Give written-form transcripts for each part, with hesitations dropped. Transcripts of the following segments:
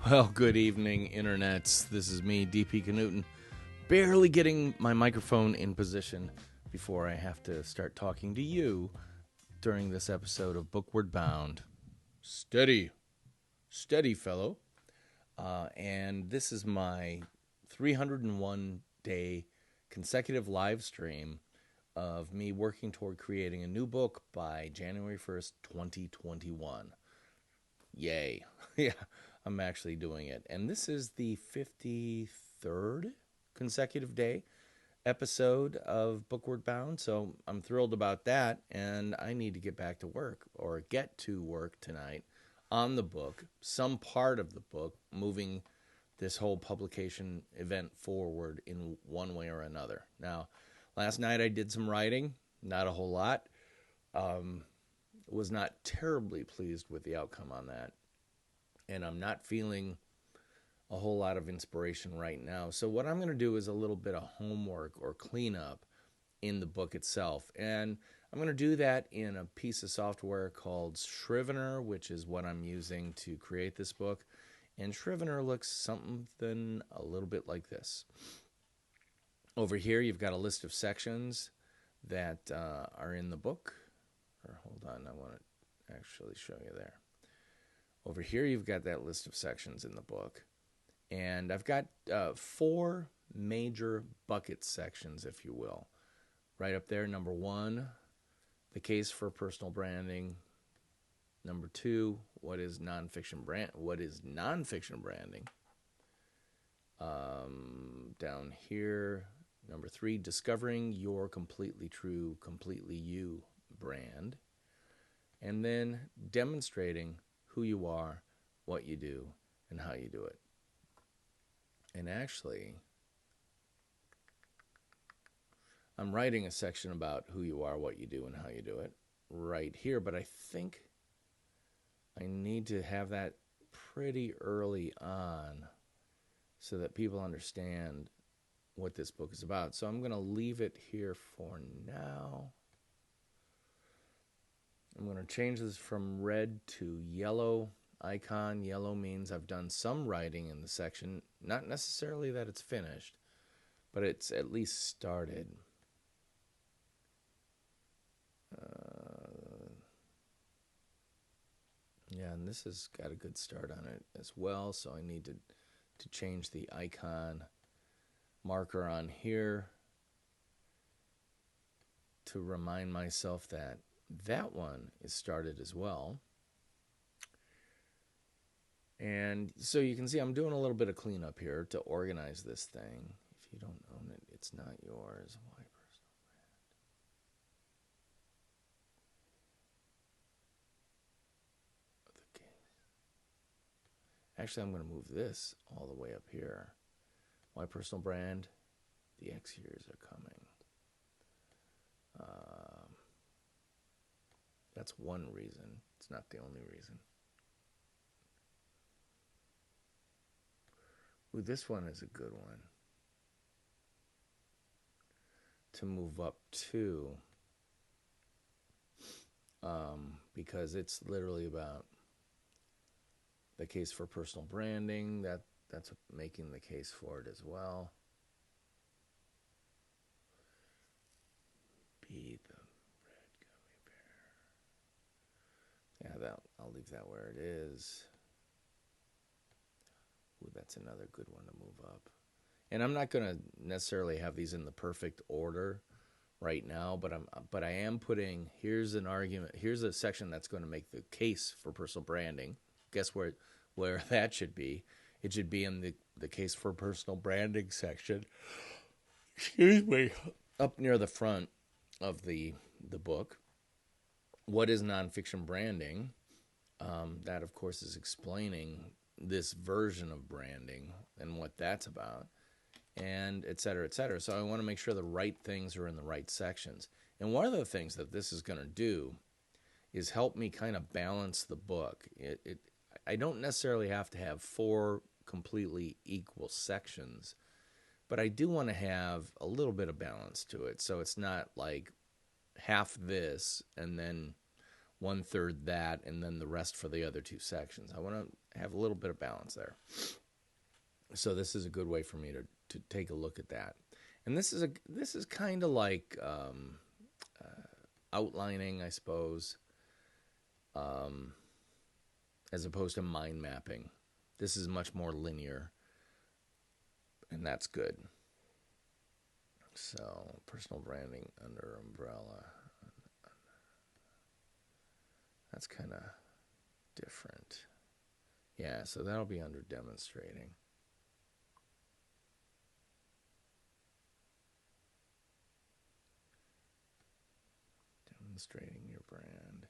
Well, good evening, internets. This is me, DP Knudten, barely getting my microphone in position before I have to start talking to you during this episode of BOOKWARD BOUND. Steady, fellow. And this is my 301-day consecutive live stream of me working toward creating a new book by January 1st, 2021. Yay. Yeah, I'm actually doing it. And this is the 53rd consecutive day episode of BOOKWARD BOUND, so I'm thrilled about that, and I need to get back to work, or get to work tonight on the book, some part of the book, moving this whole publication event forward in one way or another. Now, last night I did some writing, not a whole lot. Was not terribly pleased with the outcome on that. And I'm not feeling a whole lot of inspiration right now. So what I'm going to do is a little bit of homework or cleanup in the book itself. And I'm going to do that in a piece of software called Scrivener, which is what I'm using to create this book. And Scrivener looks something a little bit like this. Over here, you've got a list of sections that are in the book. Or hold on, I want to actually show you there. Over here, you've got that list of sections in the book. And I've got 4 major bucket sections, if you will. Right up there, number 1, the case for personal branding. Number 2, what is nonfiction branding? Down here, number 3, discovering your completely true, completely you brand. And then demonstrating who you are, what you do, and how you do it. And actually, I'm writing a section about who you are, what you do, and how you do it right here, but I think I need to have that pretty early on so that people understand what this book is about. So I'm going to leave it here for now. I'm going to change this from red to yellow icon. Yellow means I've done some writing in the section. Not necessarily that it's finished, but it's at least started. Yeah, and this has got a good start on it as well, so I need to change the icon marker on here to remind myself that that one is started as well. And so you can see I'm doing a little bit of cleanup here to organize this thing. If you don't own it, it's not yours. Why personal brand? Okay. Actually, I'm going to move this all the way up here. Why personal brand? The X years are coming. That's one reason. It's not the only reason. Ooh, this one is a good one to move up to, because it's literally about the case for personal branding. That's making the case for it as well. Be the red gummy bear. Yeah, I'll leave that where it is. Ooh, that's another good one to move up. And I'm not going to necessarily have these in the perfect order right now, but I am putting, here's an argument, here's a section that's going to make the case for personal branding. Guess where that should be? It should be in the case for personal branding section. Excuse me. Up near the front of the book. What is nonfiction branding? That, of course, is explaining this version of branding and what that's about, and et cetera, et cetera. So I want to make sure the right things are in the right sections. And one of the things that this is going to do is help me kind of balance the book. I don't necessarily have to have 4 completely equal sections, but I do want to have a little bit of balance to it. So it's not like half this and then 1/3 that and then the rest for the other 2 sections. I want to have a little bit of balance there. So this is a good way for me to take a look at that. And this is kind of like outlining, I suppose, as opposed to mind mapping. This is much more linear, and that's good. So personal branding under umbrella. That's kind of different. Yeah, so that'll be under demonstrating. Demonstrating your brand.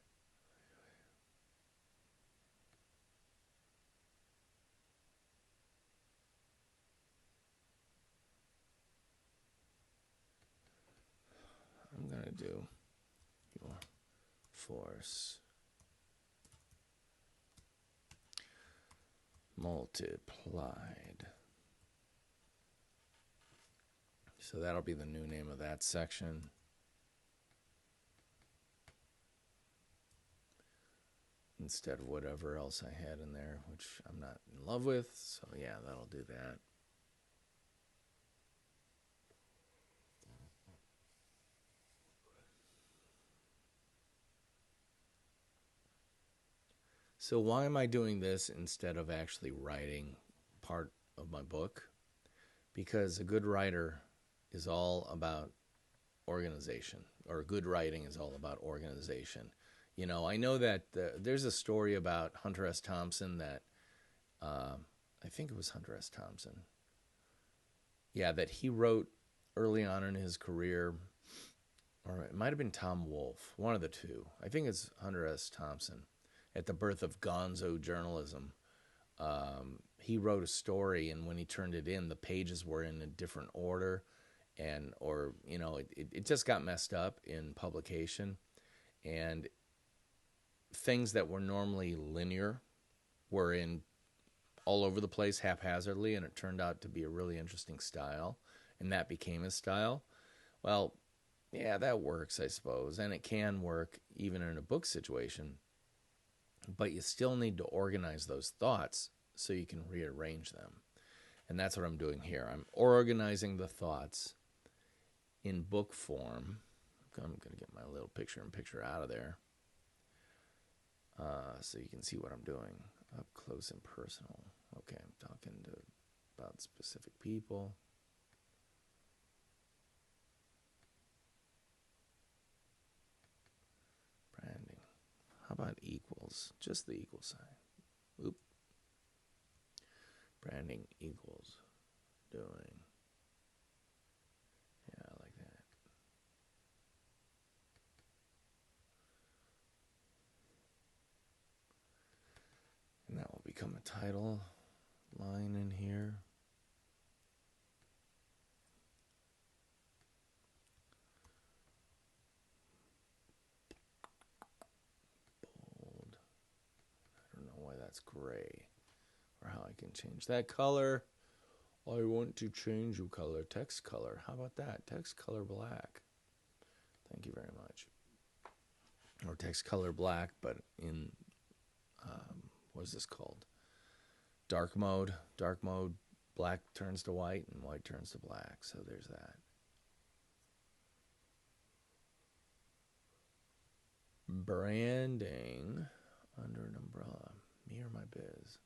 I'm going to do your force multiplied. So that'll be the new name of that section. Instead of whatever else I had in there, which I'm not in love with. So yeah, that'll do that. So why am I doing this instead of actually writing part of my book? Because a good writer is all about organization, or good writing is all about organization. You know, I know that there's a story about Hunter S. Thompson that, I think it was Hunter S. Thompson. Yeah, that he wrote early on in his career, or it might have been Tom Wolfe, one of the two. I think it's Hunter S. Thompson. At the birth of gonzo journalism, he wrote a story, and when he turned it in, the pages were in a different order, or you know, it just got messed up in publication, and things that were normally linear were in all over the place haphazardly, and it turned out to be a really interesting style, and that became his style. Well, yeah, that works, I suppose, and it can work even in a book situation. But you still need to organize those thoughts so you can rearrange them. And that's what I'm doing here. I'm organizing the thoughts in book form. I'm going to get my little picture-in-picture out of there so you can see what I'm doing. Up close and personal. Okay, I'm talking about specific people. Branding. How about equals? Just the equal sign. Oop. Branding equals doing. Yeah, I like that. And that will become a title line in here. That's gray, or how I can change that color. I want to change your color. Text color. How about that? Text color black. Thank you very much. Or text color black, but in what is this called? Dark mode. Dark mode. Black turns to white, and white turns to black. So there's that. Branding under an umbrella. Me or my biz?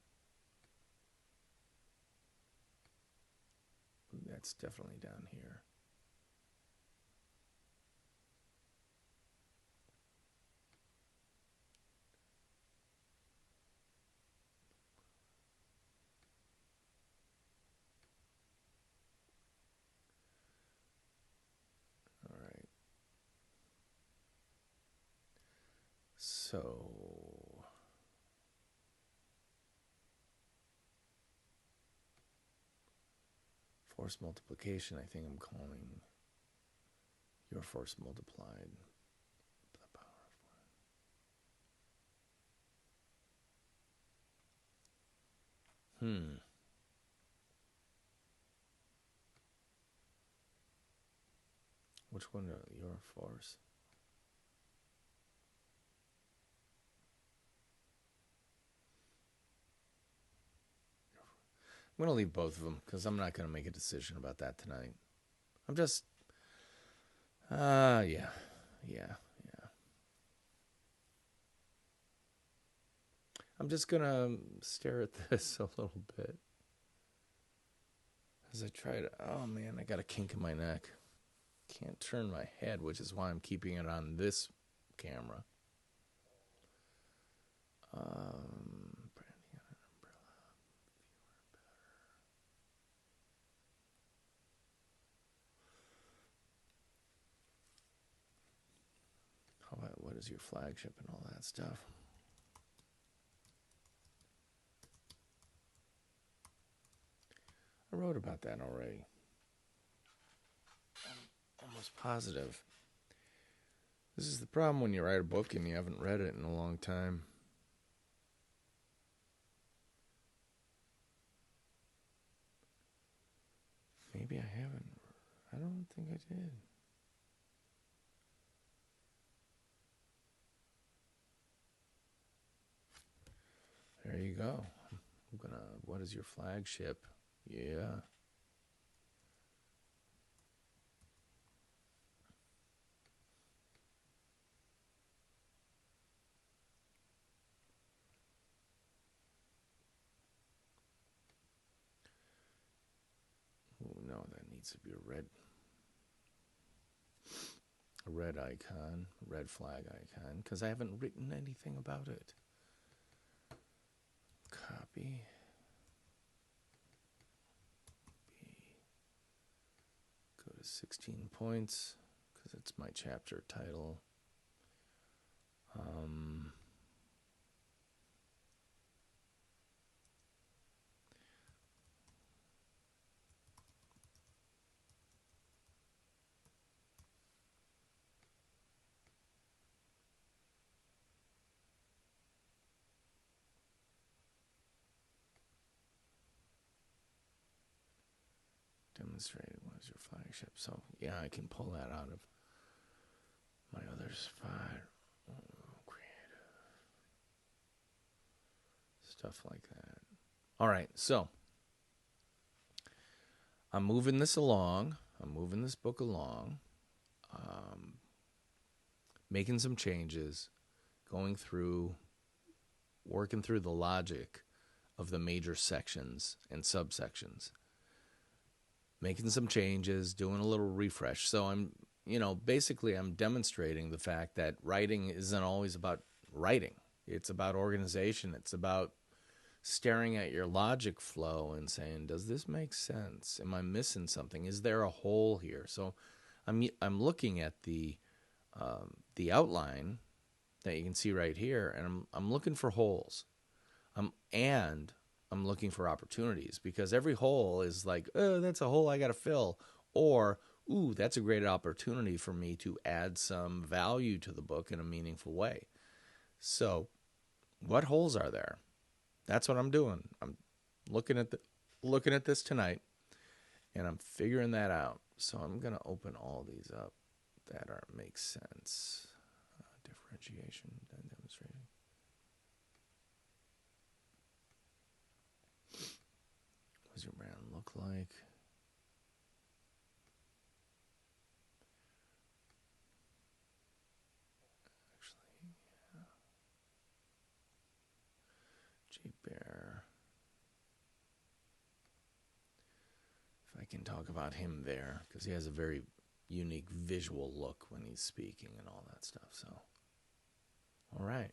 That's definitely down here. All right. So force multiplication, I think I'm calling your force multiplied the power of one. Which one? Your force? going to leave both of them because I'm not going to make a decision about that tonight. I'm just, yeah. I'm just going to stare at this a little bit as I try to, oh man, I got a kink in my neck. Can't turn my head, which is why I'm keeping it on this camera. Branding on an umbrella. How about what is your flagship and all that stuff? I wrote about that already. I'm almost positive. This is the problem when you write a book and you haven't read it in a long time. Maybe I haven't. I don't think I did. There you go. I'm gonna, what is your flagship? Yeah. Oh, no, that needs to be a red icon, red flag icon, because I haven't written anything about it. Copy. Go to 16 points because it's my chapter title. Demonstrated what is your flagship. So yeah, I can pull that out of my other spot. Creative stuff like that. All right, so I'm moving this along. I'm moving this book along, making some changes, going through, working through the logic of the major sections and subsections. Making some changes, doing a little refresh. So I'm, basically I'm demonstrating the fact that writing isn't always about writing. It's about organization. It's about staring at your logic flow and saying, does this make sense? Am I missing something? Is there a hole here? So I'm looking at the outline that you can see right here, and I'm looking for holes. I'm looking for opportunities, because every hole is like, oh, that's a hole I got to fill. Or, ooh, that's a great opportunity for me to add some value to the book in a meaningful way. So what holes are there? That's what I'm doing. I'm looking at this tonight, and I'm figuring that out. So I'm going to open all these up that make sense. Differentiation and demonstrating. What does your brand look like? Actually, yeah. J-Bear. If I can talk about him there, because he has a very unique visual look when he's speaking and all that stuff. So, all right.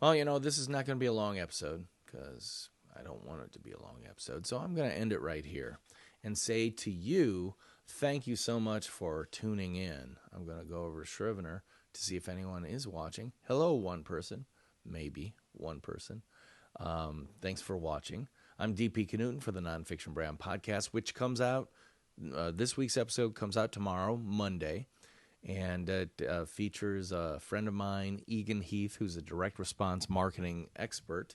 Well, this is not going to be a long episode, because I don't want it to be a long episode. So I'm going to end it right here and say to you, thank you so much for tuning in. I'm going to go over to Scrivener to see if anyone is watching. Hello, one person. Maybe one person. Thanks for watching. I'm DP Knudten for the Nonfiction Brand podcast, which comes out, this week's episode comes out tomorrow, Monday. And it features a friend of mine, Egan Heath, who's a direct response marketing expert.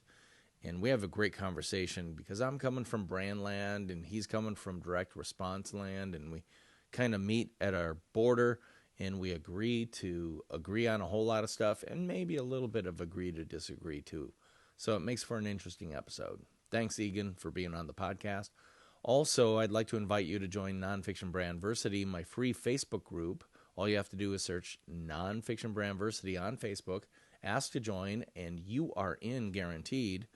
And we have a great conversation because I'm coming from brand land and he's coming from direct response land. And we kind of meet at our border and we agree on a whole lot of stuff and maybe a little bit of agree to disagree too. So it makes for an interesting episode. Thanks, Egan, for being on the podcast. Also, I'd like to invite you to join Nonfiction Brandversity, my free Facebook group. All you have to do is search Nonfiction Brandversity on Facebook, ask to join, and you are in guaranteed.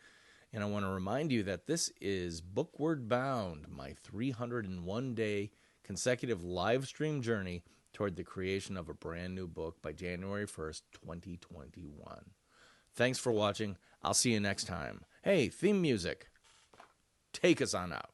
And I want to remind you that this is Bookward Bound, my 301-day consecutive live stream journey toward the creation of a brand new book by January 1st, 2021. Thanks for watching. I'll see you next time. Hey, theme music. Take us on out.